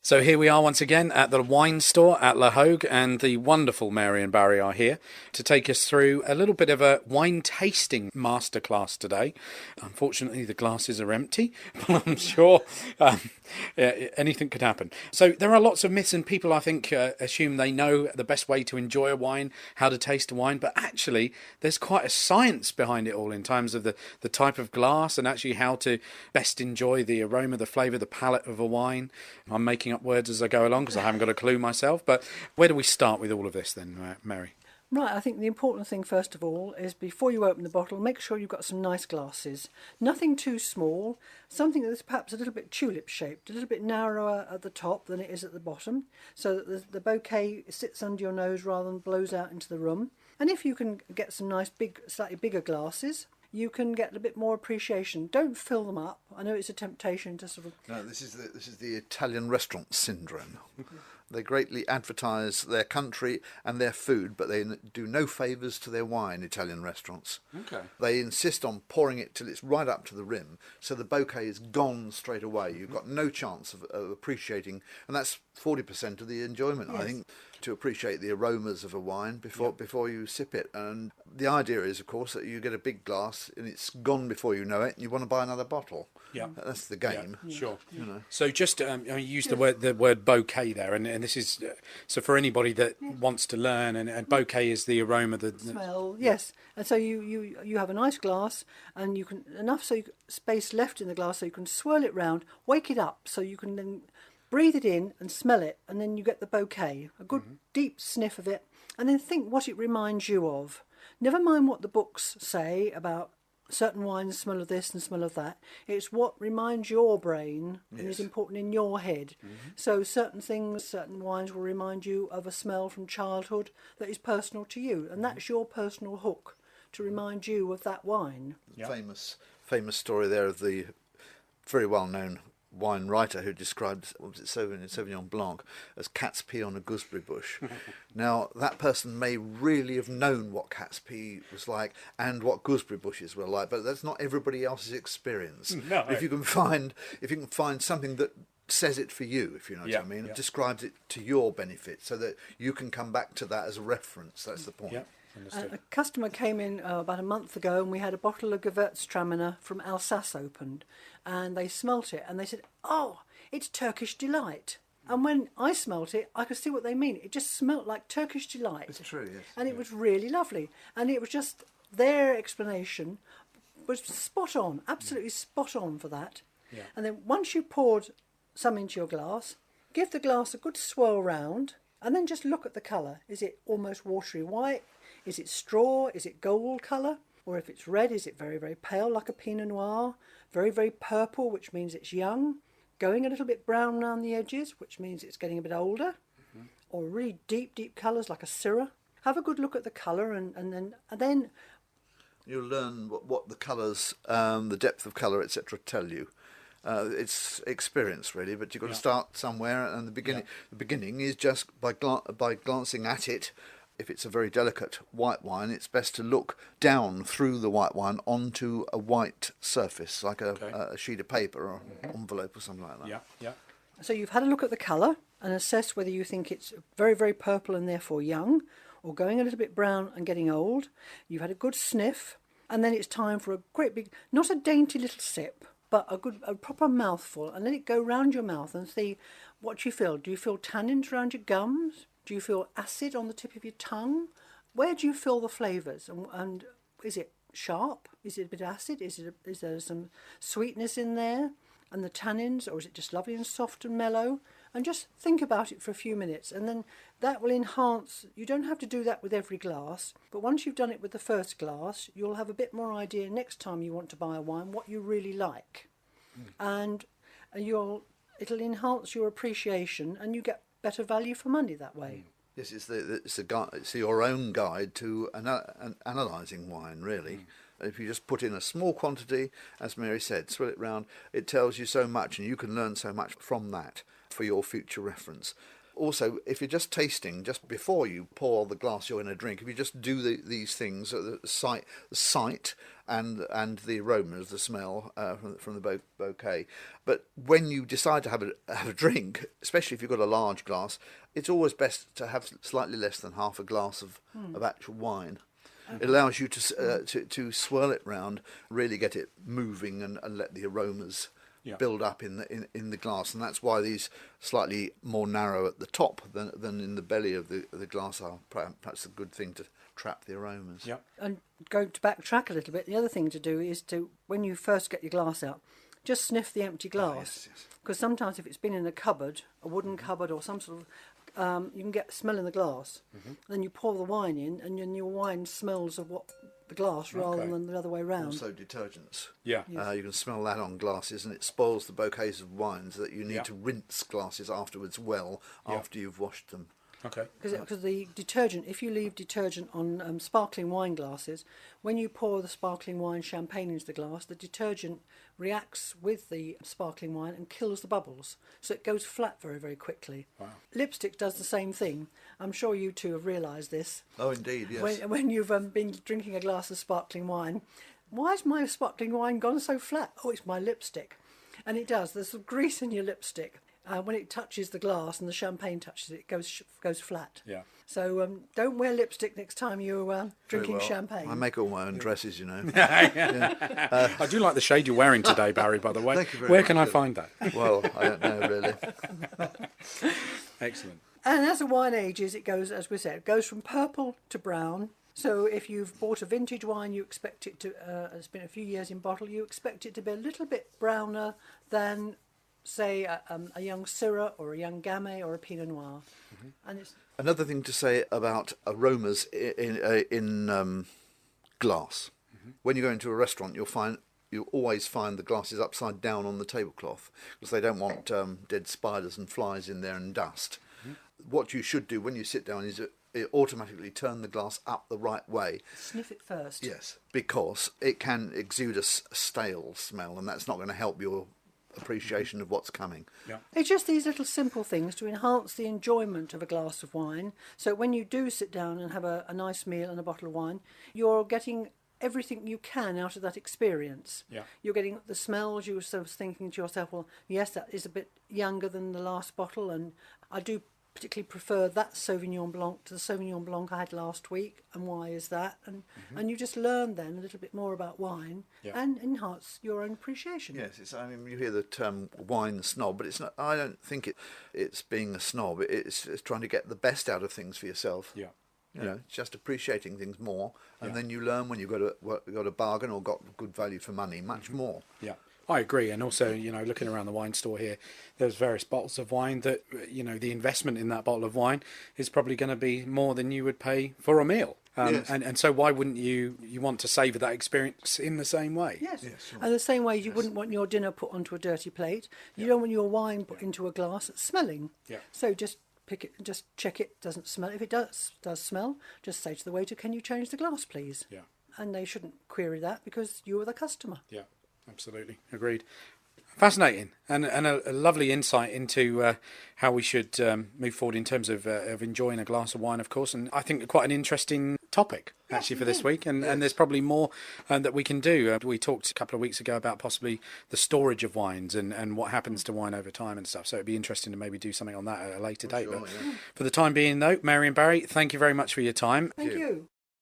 So here we are once again at the wine store at La Hogue, and the wonderful Mary and Barry are here to take us through a little bit of a wine tasting masterclass today. Unfortunately, the glasses are empty, but I'm sure anything could happen. So there are lots of myths, and people, I think, assume they know the best way to enjoy a wine, how to taste a wine, but actually there's quite a science behind it all in terms of the type of glass and actually how to best enjoy the aroma, the flavour, the palate of a wine. I'm making up words as I go along because I haven't got a clue myself, but where do we start with all of this then, Mary? Right, I think the important thing first of all is before you open the bottle, make sure you've got some nice glasses. Nothing too small, something that's perhaps a little bit tulip shaped, a little bit narrower at the top than it is at the bottom, so that the bouquet sits under your nose rather than blows out into the room. And if you can get some nice big, slightly bigger glasses, you can get a bit more appreciation. Don't fill them up. I know it's a temptation to sort of... No, this is the Italian restaurant syndrome. They greatly advertise their country and their food, but they do no favours to their wine, Italian restaurants. Okay. They insist on pouring it till it's right up to the rim, so the bouquet is gone straight away. You've got no chance of appreciating, and that's 40% of the enjoyment, yes. I think, to appreciate the aromas of a wine before you sip it. And the idea is, of course, that you get a big glass and it's gone before you know it, and you want to buy another bottle. Yeah, that's the game. Yeah, sure. You know. So just you use the word bouquet there, and this is so for anybody that wants to learn. And bouquet is the aroma, the smell. Yes, and so you have a nice glass, and you can space left in the glass so you can swirl it round, wake it up, so you can then breathe it in and smell it, and then you get the bouquet, a good deep sniff of it, and then think what it reminds you of. Never mind what the books say about certain wines smell of this and smell of that. It's what reminds your brain and is important in your head. So certain things, certain wines will remind you of a smell from childhood that is personal to you, and that's your personal hook to remind you of that wine. Yep. Famous story there of the very well-known wine writer who described Sauvignon Blanc as cat's pee on a gooseberry bush. Now, that person may really have known what cat's pee was like and what gooseberry bushes were like, but that's not everybody else's experience. No. If you can find something that says it for you, if you know what I mean, it describes it to your benefit, so that you can come back to that as a reference. That's the point. Yep. A customer came in about a month ago, and we had a bottle of Gewürztraminer from Alsace opened, and they smelt it and they said, "Oh, it's Turkish Delight." And when I smelt it, I could see what they mean. It just smelt like Turkish Delight. It's true, yes. And it was really lovely. And it was just their explanation was spot on, absolutely spot on for that. Yeah. And then once you poured some into your glass, give the glass a good swirl round, and then just look at the colour. Is it almost watery white? Is it straw? Is it gold colour? Or if it's red, is it very, very pale like a Pinot Noir? Very, very purple, which means it's young. Going a little bit brown around the edges, which means it's getting a bit older. Or really deep, deep colours like a Syrah. Have a good look at the colour and then... You'll learn what the colours, the depth of colour, etc. tell you. It's experience really, but you've got to start somewhere, and the beginning is just by glancing at it. If it's a very delicate white wine, it's best to look down through the white wine onto a white surface, like a sheet of paper or envelope or something like that. Yeah, yeah. So you've had a look at the colour and assess whether you think it's very, very purple and therefore young, or going a little bit brown and getting old. You've had a good sniff, and then it's time for a great big, not a dainty little sip, but a proper mouthful, and let it go round your mouth and see what you feel. Do you feel tannins around your gums? Do you feel acid on the tip of your tongue? Where do you feel the flavours? And is it sharp? Is it a bit acid? Is there some sweetness in there? And the tannins? Or is it just lovely and soft and mellow? And just think about it for a few minutes, and then that will enhance. You don't have to do that with every glass, but once you've done it with the first glass, you'll have a bit more idea next time you want to buy a wine what you really like. And it'll enhance your appreciation, and you get better value for money that way. Yes, it's your own guide to analysing wine, really. If you just put in a small quantity, as Mary said, swirl it round, it tells you so much, and you can learn so much from that for your future reference. Also, if you're just tasting, just before you pour the glass you're going to drink, if you just do these things, the sight, and the aromas, the smell from the bouquet. But when you decide to have a drink, especially if you've got a large glass, it's always best to have slightly less than half a glass of actual wine. It allows you to swirl it round, really get it moving, and let the aromas build up in the glass, and that's why these slightly more narrow at the top than in the belly of the glass are perhaps a good thing to trap the aromas. Yeah. And going to backtrack a little bit, the other thing to do is to, when you first get your glass out, just sniff the empty glass. Yes. Because sometimes if it's been in a cupboard, a wooden cupboard or some sort of, you can get smell in the glass. Then you pour the wine in, and then your wine smells of what the glass rather than the other way round. Also detergents. Yeah. You can smell that on glasses, and it spoils the bouquets of wines that you need to rinse glasses afterwards after you've washed them. Okay. Because the detergent, if you leave detergent on sparkling wine glasses, when you pour the sparkling wine champagne into the glass, the detergent reacts with the sparkling wine and kills the bubbles. So it goes flat very, very quickly. Wow. Lipstick does the same thing. I'm sure you two have realised this. Oh, indeed, yes. When you've been drinking a glass of sparkling wine, why has my sparkling wine gone so flat? Oh, it's my lipstick. And it does. There's some grease in your lipstick. When it touches the glass and the champagne touches it, it goes flat. Yeah. So don't wear lipstick next time you're drinking Very well. champagne. I make all my own dresses, you know. I do like the shade you're wearing today, Barry, by the way. Thank you very Where much. can I find that? Well, I don't know really. Excellent. And as the wine ages, it goes, as we said, it goes from purple to brown. So if you've bought a vintage wine, you expect it to, it's been a few years in bottle, you expect it to be a little bit browner than, say, a young Syrah or a young Gamay or a Pinot Noir. And it's Another thing to say about aromas in glass. When you go into a restaurant, you'll always find the glasses upside down on the tablecloth because they don't want dead spiders and flies in there and dust. What you should do when you sit down is automatically turn the glass up the right way. sniff it first. Yes, because it can exude a stale smell, and that's not going to help your appreciation of what's coming. Yeah. It's just these little simple things to enhance the enjoyment of a glass of wine. So when you do sit down and have a nice meal and a bottle of wine, you're getting everything you can out of that experience. Yeah. You're getting the smells. You're sort of thinking to yourself, well, yes, that is a bit younger than the last bottle, and I do particularly prefer that Sauvignon Blanc to the Sauvignon Blanc I had last week, and why is that? And you just learn then a little bit more about wine and enhance your own appreciation. Yes, I mean, you hear the term wine snob, but it's not. I don't think it's being a snob. It's trying to get the best out of things for yourself. Yeah. You know, it's just appreciating things more, and then you learn when you've got a bargain or got good value for money, much more. Yeah. I agree, and also, looking around the wine store here, there's various bottles of wine that, the investment in that bottle of wine is probably going to be more than you would pay for a meal. Yes. And so why wouldn't you want to savour that experience in the same way? Yes. Sure. And the same way you wouldn't want your dinner put onto a dirty plate. You don't want your wine put into a glass that's smelling. Yeah. So just pick it and just check it doesn't smell. If it does smell, just say to the waiter, can you change the glass, please? Yeah. And they shouldn't query that because you are the customer. Yeah, absolutely. Agreed. Fascinating and a lovely insight into how we should move forward in terms of enjoying a glass of wine, of course. And I think quite an interesting topic, actually, for this week. And there's probably more that we can do. We talked a couple of weeks ago about possibly the storage of wines and what happens to wine over time and stuff. So it'd be interesting to maybe do something on that at a later date. Sure, But yeah. for the time being, though, Mary and Barry, thank you very much for your time. Thank you.